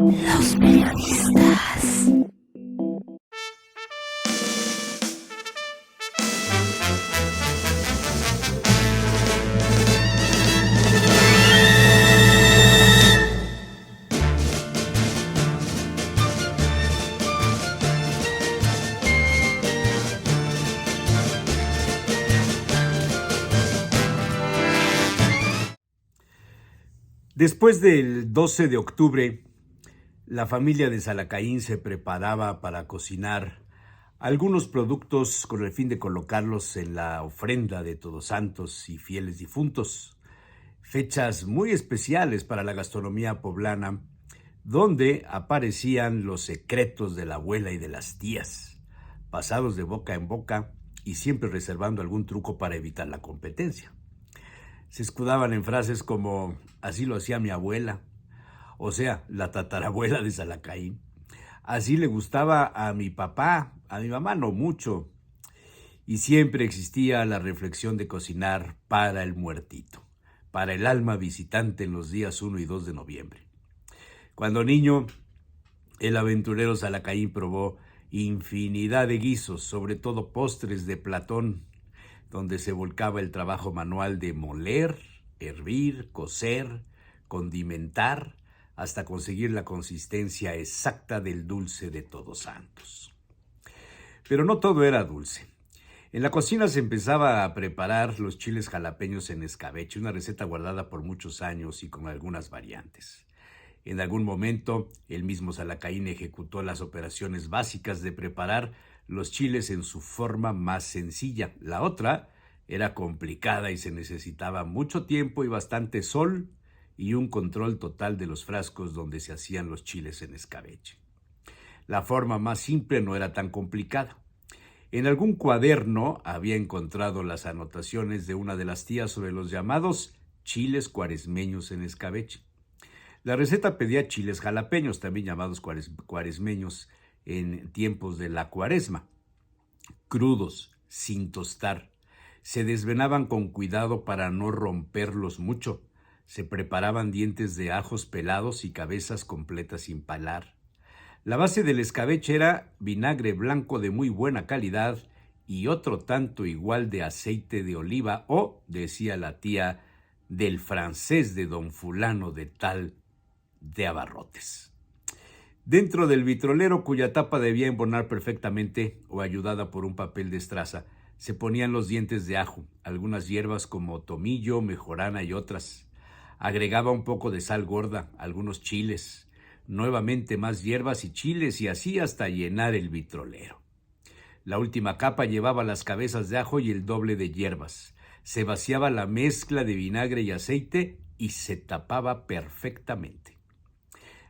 Los periodistas. Después del 12 de octubre, la familia de Salacaín se preparaba para cocinar algunos productos con el fin de colocarlos en la ofrenda de Todos Santos y fieles difuntos. Fechas muy especiales para la gastronomía poblana, donde aparecían los secretos de la abuela y de las tías, pasados de boca en boca y siempre reservando algún truco para evitar la competencia. Se escudaban en frases como así lo hacía mi abuela, o sea, la tatarabuela de Salacaín. Así le gustaba a mi papá, a mi mamá no mucho. Y siempre existía la reflexión de cocinar para el muertito, para el alma visitante en los días 1 y 2 de noviembre. Cuando niño, el aventurero Salacaín probó infinidad de guisos, sobre todo postres de Platón, donde se volcaba el trabajo manual de moler, hervir, cocer, condimentar, hasta conseguir la consistencia exacta del dulce de Todos Santos. Pero no todo era dulce. En la cocina se empezaba a preparar los chiles jalapeños en escabeche, una receta guardada por muchos años y con algunas variantes. En algún momento, el mismo Salacaín ejecutó las operaciones básicas de preparar los chiles en su forma más sencilla. La otra era complicada y se necesitaba mucho tiempo y bastante sol y un control total de los frascos donde se hacían los chiles en escabeche. La forma más simple no era tan complicada. En algún cuaderno había encontrado las anotaciones de una de las tías sobre los llamados chiles cuaresmeños en escabeche. La receta pedía chiles jalapeños, también llamados cuaresmeños en tiempos de la cuaresma, crudos, sin tostar. Se desvenaban con cuidado para no romperlos mucho. Se preparaban dientes de ajos pelados y cabezas completas sin pelar. La base del escabeche era vinagre blanco de muy buena calidad y otro tanto igual de aceite de oliva o, decía la tía, del francés de don fulano de tal de abarrotes. Dentro del vitrolero, cuya tapa debía embonar perfectamente o ayudada por un papel de estraza, se ponían los dientes de ajo, algunas hierbas como tomillo, mejorana y otras. Agregaba un poco de sal gorda, algunos chiles, nuevamente más hierbas y chiles y así hasta llenar el vitrolero. La última capa llevaba las cabezas de ajo y el doble de hierbas. Se vaciaba la mezcla de vinagre y aceite y se tapaba perfectamente.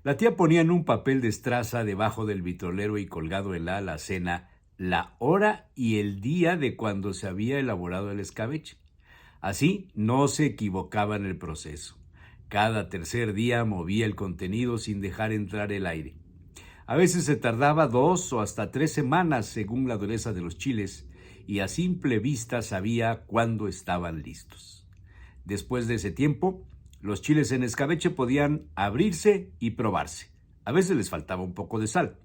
La tía ponía en un papel de estraza debajo del vitrolero y colgado en la alacena la hora y el día de cuando se había elaborado el escabeche. Así no se equivocaba en el proceso. Cada tercer día movía el contenido sin dejar entrar el aire. A veces se tardaba 2 o hasta 3 semanas según la dureza de los chiles y a simple vista sabía cuándo estaban listos. Después de ese tiempo, los chiles en escabeche podían abrirse y probarse. A veces les faltaba un poco de sal,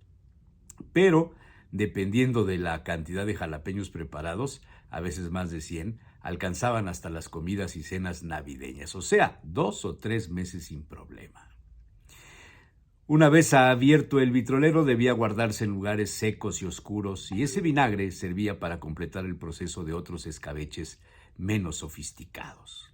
pero dependiendo de la cantidad de jalapeños preparados, a veces más de 100, alcanzaban hasta las comidas y cenas navideñas, o sea, 2 o 3 meses sin problema. Una vez abierto el vitrolero debía guardarse en lugares secos y oscuros y ese vinagre servía para completar el proceso de otros escabeches menos sofisticados.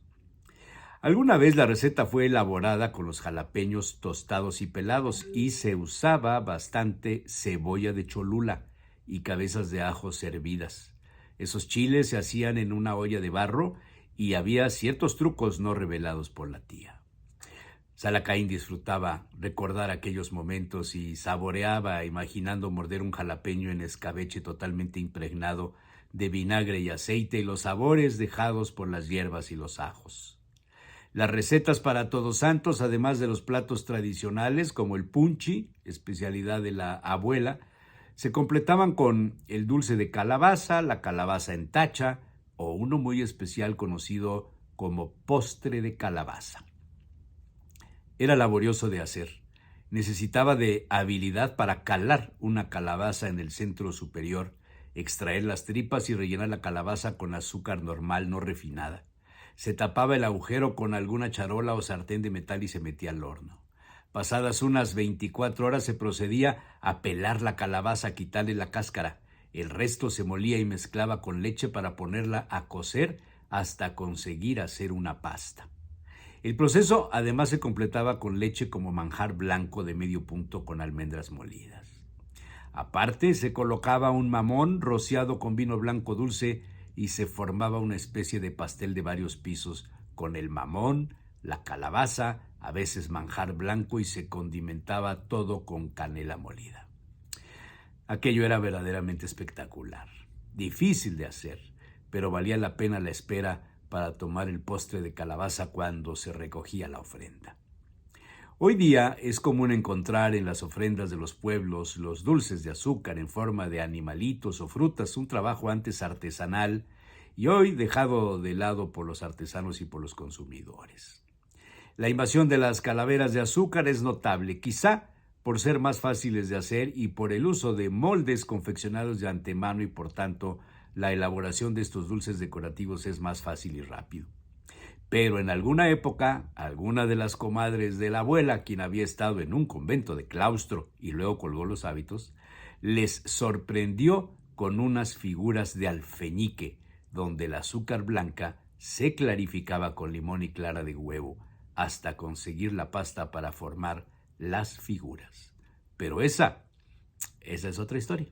Alguna vez la receta fue elaborada con los jalapeños tostados y pelados y se usaba bastante cebolla de Cholula y cabezas de ajo hervidas. Esos chiles se hacían en una olla de barro y había ciertos trucos no revelados por la tía. Salacaín disfrutaba recordar aquellos momentos y saboreaba imaginando morder un jalapeño en escabeche totalmente impregnado de vinagre y aceite y los sabores dejados por las hierbas y los ajos. Las recetas para Todos Santos, además de los platos tradicionales como el punchi, especialidad de la abuela, se completaban con el dulce de calabaza, la calabaza en tacha o uno muy especial conocido como postre de calabaza. Era laborioso de hacer. necesitaba de habilidad para calar una calabaza en el centro superior, extraer las tripas y rellenar la calabaza con azúcar normal, no refinada. Se tapaba el agujero con alguna charola o sartén de metal y se metía al horno. Pasadas unas 24 horas se procedía a pelar la calabaza, a quitarle la cáscara. El resto se molía y mezclaba con leche para ponerla a cocer hasta conseguir hacer una pasta. El proceso además se completaba con leche como manjar blanco de medio punto con almendras molidas. Aparte se colocaba un mamón rociado con vino blanco dulce y se formaba una especie de pastel de varios pisos con el mamón, la calabaza, a veces manjar blanco, y se condimentaba todo con canela molida. Aquello era verdaderamente espectacular, difícil de hacer, pero valía la pena la espera para tomar el postre de calabaza cuando se recogía la ofrenda. Hoy día es común encontrar en las ofrendas de los pueblos los dulces de azúcar en forma de animalitos o frutas, un trabajo antes artesanal y hoy dejado de lado por los artesanos y por los consumidores. La invasión de las calaveras de azúcar es notable, quizá por ser más fáciles de hacer y por el uso de moldes confeccionados de antemano, y por tanto la elaboración de estos dulces decorativos es más fácil y rápido. Pero en alguna época, alguna de las comadres de la abuela, quien había estado en un convento de claustro y luego colgó los hábitos, les sorprendió con unas figuras de alfeñique, donde el azúcar blanca se clarificaba con limón y clara de huevo, hasta conseguir la pasta para formar las figuras. Pero esa es otra historia.